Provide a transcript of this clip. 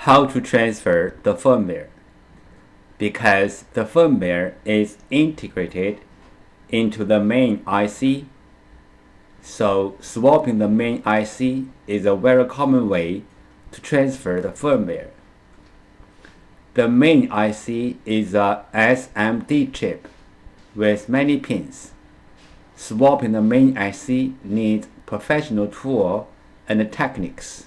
How to transfer the firmware? Because the firmware is integrated into the main IC, so swapping the main IC is a very common way to transfer the firmware. The main IC is a SMD chip with many pins. Swapping the main IC needs professional tool and techniques.